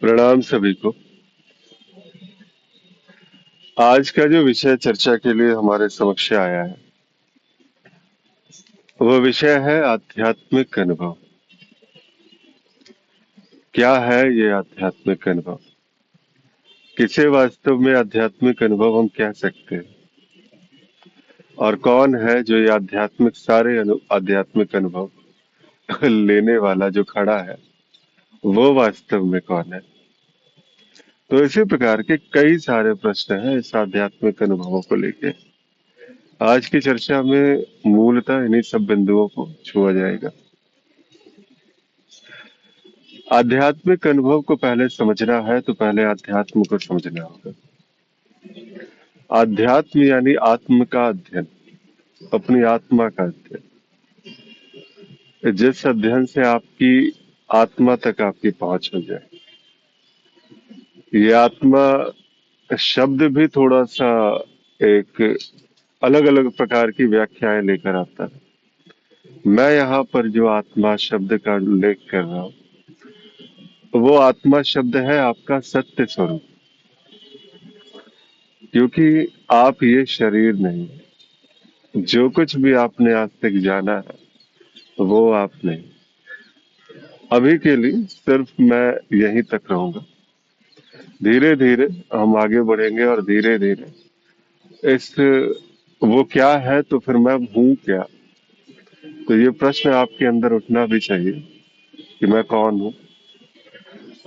प्रणाम सभी को। आज का जो विषय चर्चा के लिए हमारे समक्ष आया है, वह विषय है आध्यात्मिक अनुभव। क्या है ये आध्यात्मिक अनुभव? किसे वास्तव में आध्यात्मिक अनुभव हम कह सकते हैं? और कौन है जो ये आध्यात्मिक अनुभव लेने वाला जो खड़ा है, वो वास्तव में कौन है? तो इसी प्रकार के कई सारे प्रश्न हैं इस आध्यात्मिक अनुभवों को लेके। आज की चर्चा में मूलतः इन्हीं सब बिंदुओं को छुआ जाएगा। आध्यात्मिक अनुभव को पहले समझना है तो पहले अध्यात्म को समझना होगा। अध्यात्म यानी आत्म का अध्ययन, अपनी आत्मा का अध्ययन। जिस अध्ययन से आपकी आत्मा तक आपकी पहुंच हो जाए। ये आत्मा शब्द भी थोड़ा सा एक अलग अलग प्रकार की व्याख्याएं लेकर आता है। मैं यहाँ पर जो आत्मा शब्द का उल्लेख कर रहा हूँ, वो आत्मा शब्द है आपका सत्य स्वरूप। क्योंकि आप ये शरीर नहीं, जो कुछ भी आपने आज तक जाना है वो आप नहीं। अभी के लिए सिर्फ मैं यहीं तक रहूंगा। धीरे धीरे हम आगे बढ़ेंगे और धीरे धीरे इस वो क्या है तो फिर मैं हूँ क्या, तो ये प्रश्न आपके अंदर उठना भी चाहिए कि मैं कौन हूँ।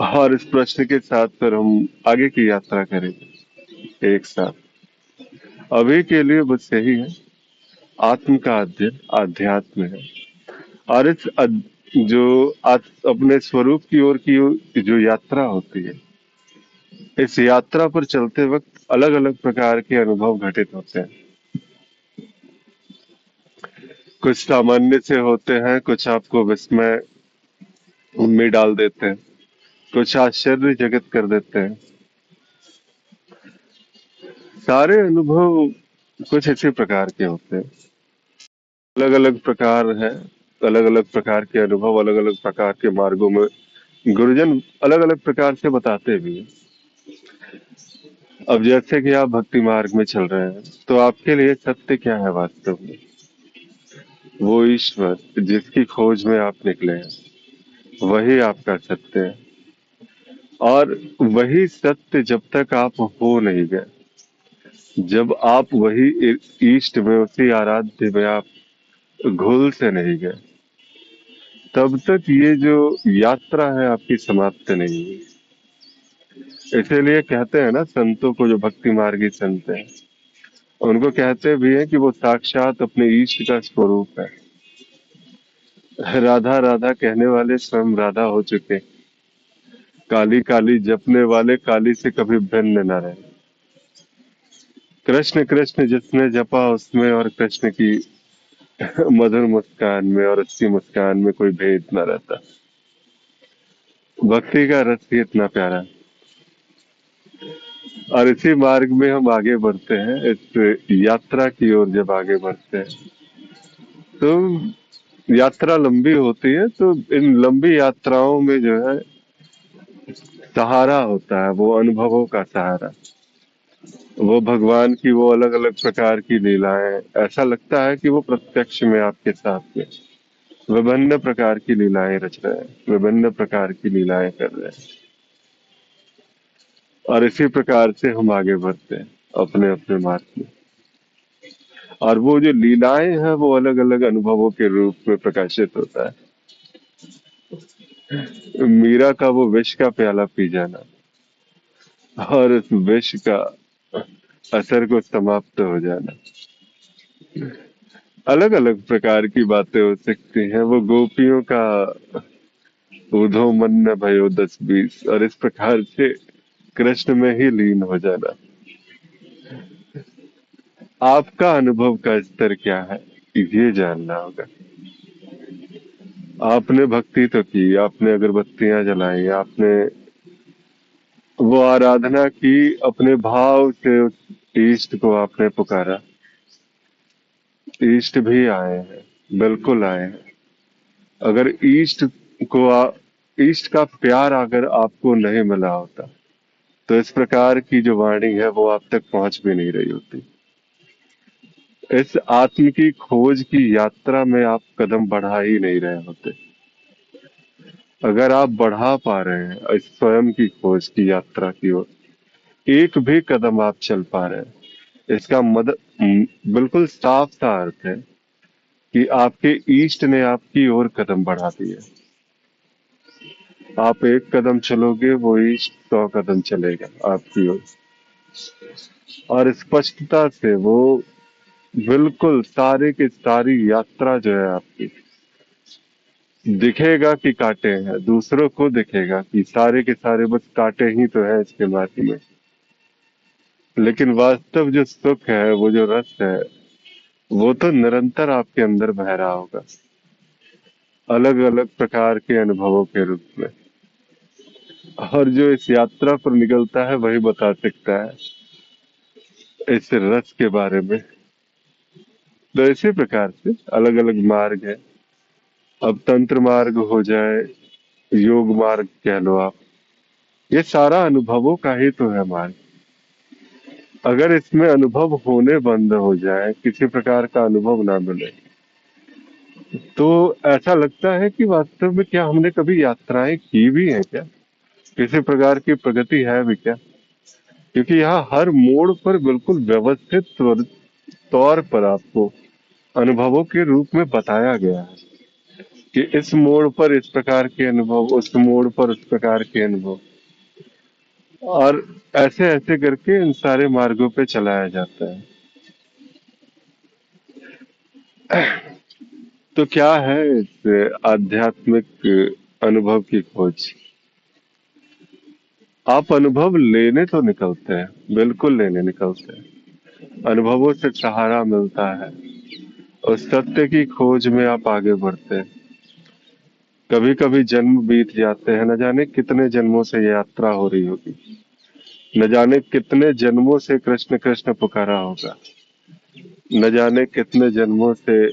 और इस प्रश्न के साथ फिर हम आगे की यात्रा करेंगे एक साथ। अभी के लिए बस यही है, आत्म का अध्ययन आध्यात्म है। और जो अपने स्वरूप की ओर की जो यात्रा होती है, इस यात्रा पर चलते वक्त अलग अलग प्रकार के अनुभव घटित होते हैं। कुछ सामान्य से होते हैं, कुछ आपको विस्मय में डाल देते हैं, कुछ आश्चर्यचकित कर देते हैं। सारे अनुभव कुछ इसी प्रकार के होते हैं। अलग अलग प्रकार है, अलग अलग प्रकार के अनुभव अलग अलग प्रकार के मार्गों में गुरुजन अलग अलग प्रकार से बताते भी हैं। अब जैसे कि आप भक्ति मार्ग में चल रहे हैं, तो आपके लिए सत्य क्या है वास्तव में? वो ईश्वर जिसकी खोज में आप निकले हैं, वही आपका सत्य है। और वही सत्य जब तक आप हो नहीं गए, जब आप वही इष्ट में, उसी आराध्य में आप घुल से नहीं गए, तब तक ये जो यात्रा है आपकी समाप्त नहीं हुई। इसीलिए कहते हैं ना, संतों को, जो भक्ति मार्गी संत हैं, उनको कहते भी हैं कि वो साक्षात अपने इष्ट का स्वरूप है। राधा राधा कहने वाले स्वयं राधा हो चुके। काली काली जपने वाले काली से कभी भिन्न न रहे। कृष्ण कृष्ण जिसने जपा उसमें और कृष्ण की मधुर मुस्कान में और उसकी मुस्कान में कोई भेद न रहता। भक्ति का रस ही इतना प्यारा है। और इसी मार्ग में हम आगे बढ़ते हैं, इस यात्रा की ओर जब आगे बढ़ते हैं, तो यात्रा लंबी होती है। तो इन लंबी यात्राओं में जो है सहारा होता है, वो अनुभवों का सहारा। वो भगवान की वो अलग अलग प्रकार की लीलाएं, ऐसा लगता है कि वो प्रत्यक्ष में आपके साथ में विभिन्न प्रकार की लीलाएं रच रहे हैं, विभिन्न प्रकार की लीलाएं कर रहे हैं। और इसी प्रकार से हम आगे बढ़ते हैं अपने अपने मार्ग में। और वो जो लीलाएं हैं वो अलग अलग अनुभवों के रूप में प्रकाशित होता है। मीरा का वो विष का प्याला पी जाना और उस विष का असर को समाप्त हो जाना, अलग अलग प्रकार की बातें हो सकती हैं। वो गोपियों का उधो मन न भयो 10-20, और इस प्रकार से कृष्ण में ही लीन हो जाना। आपका अनुभव का स्तर क्या है, ये जानना होगा। आपने भक्ति तो की, आपने अगरबत्तियां जलाई, आपने वो आराधना की, अपने भाव से उस इष्ट को आपने पुकारा। इष्ट भी आए हैं, बिल्कुल आए हैं। अगर इष्ट को इष्ट का प्यार अगर आपको नहीं मिला होता तो इस प्रकार की जो वाणी है वो आप तक पहुंच भी नहीं रही होती। इस आत्म की खोज की यात्रा में आप कदम बढ़ा ही नहीं रहे होते। अगर आप बढ़ा पा रहे हैं इस स्वयं की खोज की यात्रा की ओर, एक भी कदम आप चल पा रहे हैं, इसका बिल्कुल साफ सा अर्थ है कि आपके ईष्ट ने आपकी ओर कदम बढ़ा दिए। आप एक कदम चलोगे, वो ईष्ट 100 कदम चलेगा आपकी ओर। और स्पष्टता से वो बिल्कुल सारे की सारी यात्रा जो है आपकी, दिखेगा कि कांटे हैं, दूसरों को दिखेगा कि सारे के सारे बस कांटे ही तो है इसके मार्ग में, लेकिन वास्तव जो सुख है, वो जो रस है, वो तो निरंतर आपके अंदर बह रहा होगा, अलग अलग प्रकार के अनुभवों के रूप में। और जो इस यात्रा पर निकलता है वही बता सकता है इस रस के बारे में। तो इसी प्रकार से अलग अलग मार्ग है। अब तंत्र मार्ग हो जाए, योग मार्ग कह लो आप, ये सारा अनुभवों का ही तो है मार्ग। अगर इसमें अनुभव होने बंद हो जाए, किसी प्रकार का अनुभव ना मिले, तो ऐसा लगता है कि वास्तव में क्या हमने कभी यात्राएं की भी हैं क्या, किसी प्रकार की प्रगति है भी क्या? क्योंकि यहाँ हर मोड़ पर बिल्कुल व्यवस्थित तौर पर आपको अनुभवों के रूप में बताया गया है कि इस मोड़ पर इस प्रकार के अनुभव, उस मोड़ पर उस प्रकार के अनुभव, और ऐसे ऐसे करके इन सारे मार्गों पे चलाया जाता है। तो क्या है इस आध्यात्मिक अनुभव की खोज? आप अनुभव लेने तो निकलते हैं, बिल्कुल लेने निकलते हैं। अनुभवों से सहारा मिलता है, उस सत्य की खोज में आप आगे बढ़ते हैं। कभी कभी जन्म बीत जाते हैं, न जाने कितने जन्मों से ये यात्रा हो रही होगी, न जाने कितने जन्मों से कृष्ण कृष्ण पुकारा होगा, न जाने कितने जन्मों से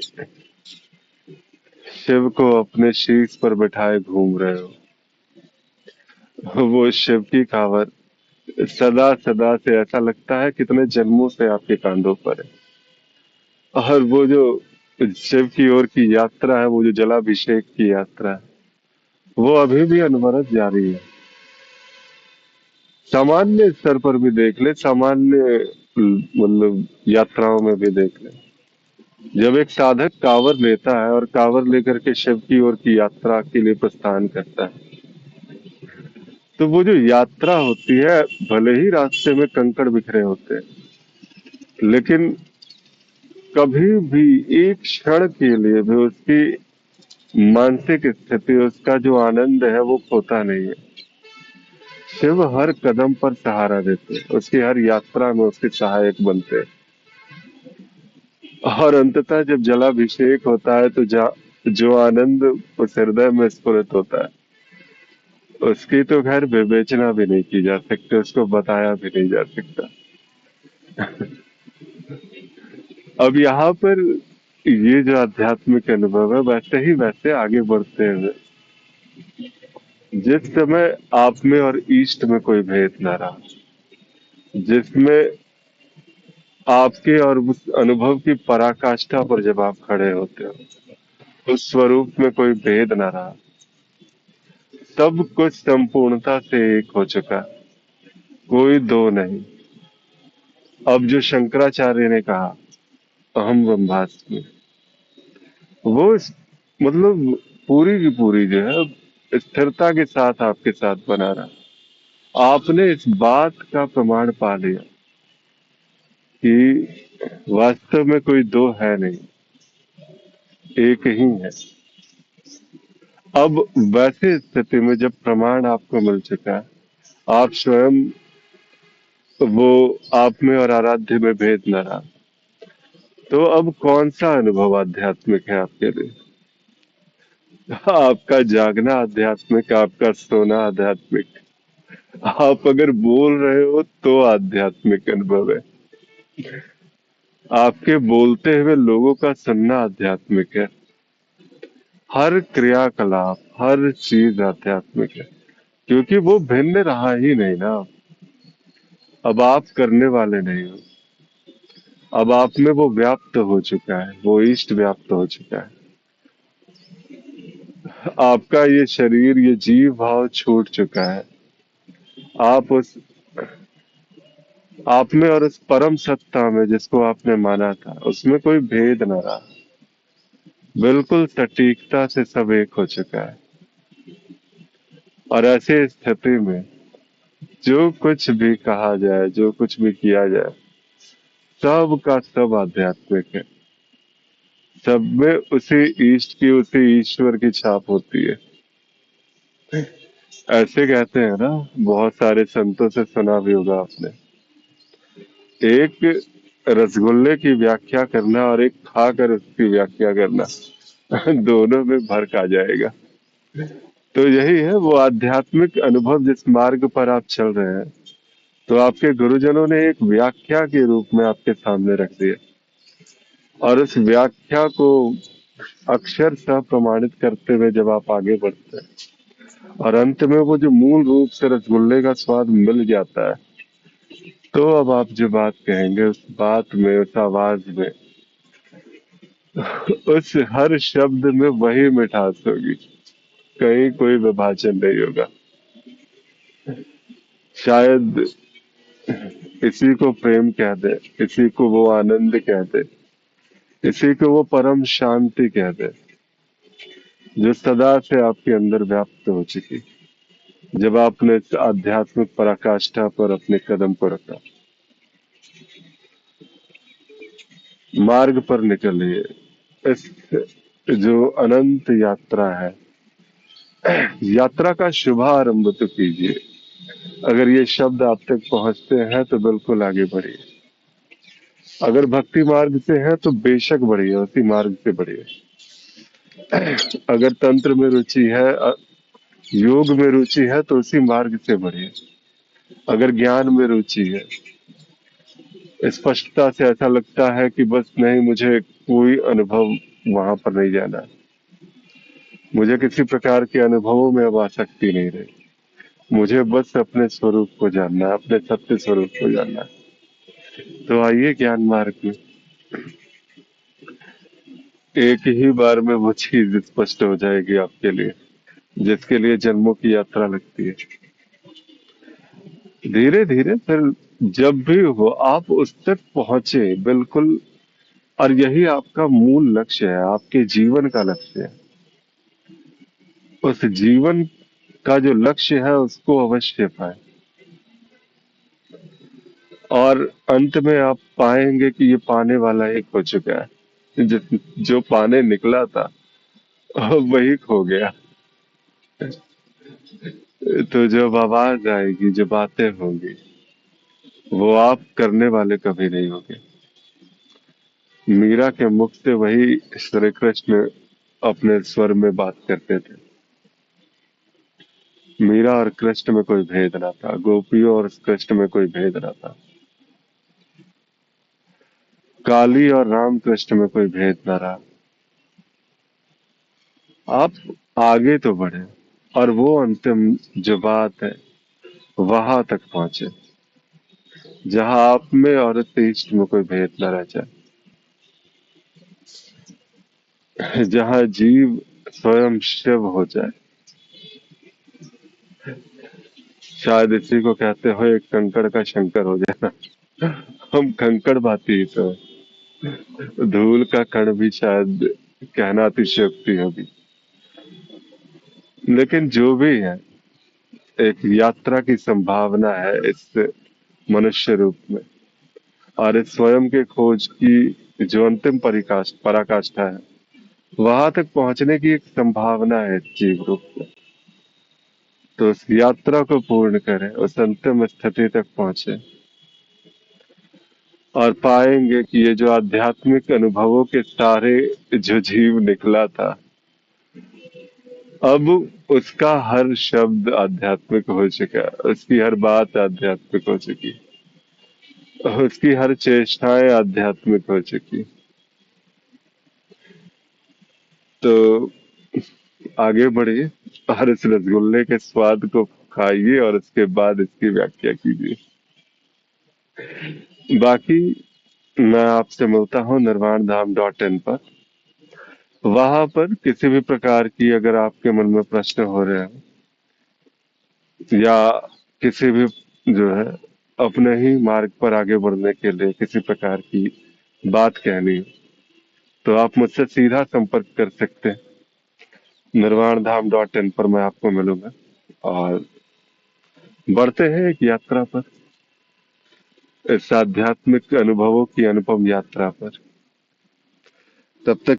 शिव को अपने शीश पर बैठाए घूम रहे हो। वो शिव की कावड़ सदा सदा से ऐसा लगता है कितने जन्मों से आपके कांधों पर है। और वो जो शिव की ओर की यात्रा है, वो जो जलाभिषेक की यात्रा है, वो अभी भी अनवरत जारी है। सामान्य स्तर पर भी देख ले, सामान्य मतलब यात्राओं में भी देख ले, जब एक साधक कांवर लेता है और कांवर लेकर के शिव की ओर की यात्रा के लिए प्रस्थान करता है, तो वो जो यात्रा होती है, भले ही रास्ते में कंकड़ बिखरे होते हैं, लेकिन कभी भी एक क्षण के लिए भी उसकी मानसिक स्थिति, उसका जो आनंद है, वो खोता नहीं है। शिव हर कदम पर सहारा देते हैं, उसकी हर यात्रा में उसके सहायक बनते हैं। और अंततः जब जलाभिषेक होता है तो जो आनंद उस हृदय में स्फुरित होता है, उसकी तो खैर विवेचना भी नहीं की जा सकती, उसको बताया भी नहीं जा सकता। अब यहाँ पर ये जो आध्यात्मिक अनुभव है, वैसे आगे बढ़ते हुए, जिस समय आप में और ईस्ट में कोई भेद ना रहा, जिसमें आपके और उस अनुभव की पराकाष्ठा पर जब आप खड़े होते हो, उस स्वरूप में कोई भेद ना रहा, सब कुछ संपूर्णता से एक हो चुका, कोई दो नहीं। अब जो शंकराचार्य ने कहा अहम ब्रह्मास्मि, वो मतलब पूरी की पूरी जो है स्थिरता के साथ आपके साथ बना रहा। आपने इस बात का प्रमाण पा लिया कि वास्तव में कोई दो है नहीं, एक ही है। अब वैसे स्थिति में जब प्रमाण आपको मिल चुका है, आप स्वयं वो आप में और आराध्य में भेद न रहा, तो अब कौन सा अनुभव आध्यात्मिक है आपके लिए? आपका जागना आध्यात्मिक, आपका सोना आध्यात्मिक, आप अगर बोल रहे हो तो आध्यात्मिक अनुभव है, आपके बोलते हुए लोगों का सुनना आध्यात्मिक है। हर क्रियाकलाप, हर चीज आध्यात्मिक है, क्योंकि वो भिन्न रहा ही नहीं ना। अब आप करने वाले नहीं हो, अब आप में वो व्याप्त हो चुका है, वो इष्ट व्याप्त हो चुका है। आपका ये शरीर, ये जीव भाव छूट चुका है। आप उस आप में और उस परम सत्ता में जिसको आपने माना था, उसमें कोई भेद न रहा। बिल्कुल सटीकता से सब एक हो चुका है। और ऐसे स्थिति में जो कुछ भी कहा जाए, जो कुछ भी किया जाए, सब का सब आध्यात्मिक है। सब में उसी इष्ट की, उसी ईश्वर की छाप होती है। ऐसे कहते हैं ना, बहुत सारे संतों से सुना भी होगा आपने, एक रसगुल्ले की व्याख्या करना और एक खाकर उसकी व्याख्या करना, दोनों में फर्क आ जाएगा। तो यही है वो आध्यात्मिक अनुभव जिस मार्ग पर आप चल रहे हैं। तो आपके गुरुजनों ने एक व्याख्या के रूप में आपके सामने रख दिया, और उस व्याख्या को अक्षर सह प्रमाणित करते हुए जब आप आगे बढ़ते हैं, और अंत में वो जो मूल रूप से रसगुल्ले का स्वाद मिल जाता है, तो अब आप जो बात कहेंगे, उस बात में, उस आवाज में, उस हर शब्द में वही मिठास होगी। कहीं कोई विभाजन नहीं होगा। शायद इसी को प्रेम कह दे, इसी को वो आनंद कह दे, इसी को वो परम शांति कह दे, जो सदा से आपके अंदर व्याप्त हो चुकी, जब आपने इस आध्यात्मिक पराकाष्ठा पर अपने कदम को रखा। मार्ग पर निकलिए। इस जो अनंत यात्रा है, यात्रा का शुभारंभ तो कीजिए। अगर ये शब्द आप तक पहुंचते हैं तो बिल्कुल आगे बढ़िए। अगर भक्ति मार्ग से है तो बेशक बढ़िए, उसी मार्ग से बढ़िए। अगर तंत्र में रुचि है, योग में रुचि है, तो उसी मार्ग से बढ़िए। अगर ज्ञान में रुचि है, स्पष्टता से ऐसा लगता है कि बस नहीं, मुझे कोई अनुभव वहां पर नहीं जाना, मुझे किसी प्रकार के अनुभवों में अब आसक्ति नहीं रही, मुझे बस अपने स्वरूप को जानना है, अपने सत्य स्वरूप को जानना है, तो आइए ज्ञान मार्ग में। एक ही बार में वो चीज स्पष्ट हो जाएगी आपके लिए, जिसके लिए जन्मों की यात्रा लगती है। धीरे धीरे फिर जब भी हो आप उस तक पहुंचे, बिल्कुल। और यही आपका मूल लक्ष्य है, आपके जीवन का लक्ष्य है। उस जीवन का जो लक्ष्य है उसको अवश्य पाए, और अंत में आप पाएंगे कि ये पाने वाला एक हो चुका है। जो पाने निकला था वही खो गया। तो जब आवाज आएगी, जो बातें होंगी, वो आप करने वाले कभी नहीं होंगे। मीरा के मुख से वही श्री कृष्ण अपने स्वर में बात करते थे। मीरा और कृष्ण में कोई भेद ना था, गोपियों और कृष्ण में कोई भेद ना था, काली और राम कृष्ण में कोई भेद ना रहा। आप आगे तो बढ़े, और वो अंतिम जो बात है वहां तक पहुंचे, जहां आप में और उस इष्ट में कोई भेद न रह जाए, जहां जीव स्वयं शिव हो जाए। शायद इसी को कहते हो एक कंकड़ का शंकर हो जाना। हम कंकड़ भाती ही तो हैं। धूल का कण भी शायद कहना अतिशयोक्ति होगी। लेकिन जो भी है, एक यात्रा की संभावना है इस मनुष्य रूप में, और इस स्वयं के खोज की जो अंतिम पराकाष्ठा है, वहां तक पहुंचने की एक संभावना है इस जीव रूप में। तो उस यात्रा को पूर्ण करें, उस अंतिम स्थिति तक पहुंचे, और पाएंगे कि ये जो आध्यात्मिक अनुभवों के सारे जो जीव निकला था, अब उसका हर शब्द आध्यात्मिक हो चुका है, उसकी हर बात आध्यात्मिक हो चुकी, उसकी हर चेष्टाएं आध्यात्मिक हो चुकी। तो आगे बढ़िए और इस रसगुल्ले के स्वाद को खाइए और उसके बाद इसकी व्याख्या कीजिए। बाकी मैं आपसे मिलता हूँ निर्वाणधाम.in पर। वहां पर किसी भी प्रकार की अगर आपके मन में प्रश्न हो रहे हैं या किसी भी जो है अपने ही मार्ग पर आगे बढ़ने के लिए किसी प्रकार की बात कहनी है तो आप मुझसे सीधा संपर्क कर सकते हैं। निर्वाणधाम.in पर मैं आपको मिलूंगा और बढ़ते हैं एक यात्रा पर, इस आध्यात्मिक अनुभवों की अनुपम यात्रा पर। तब तक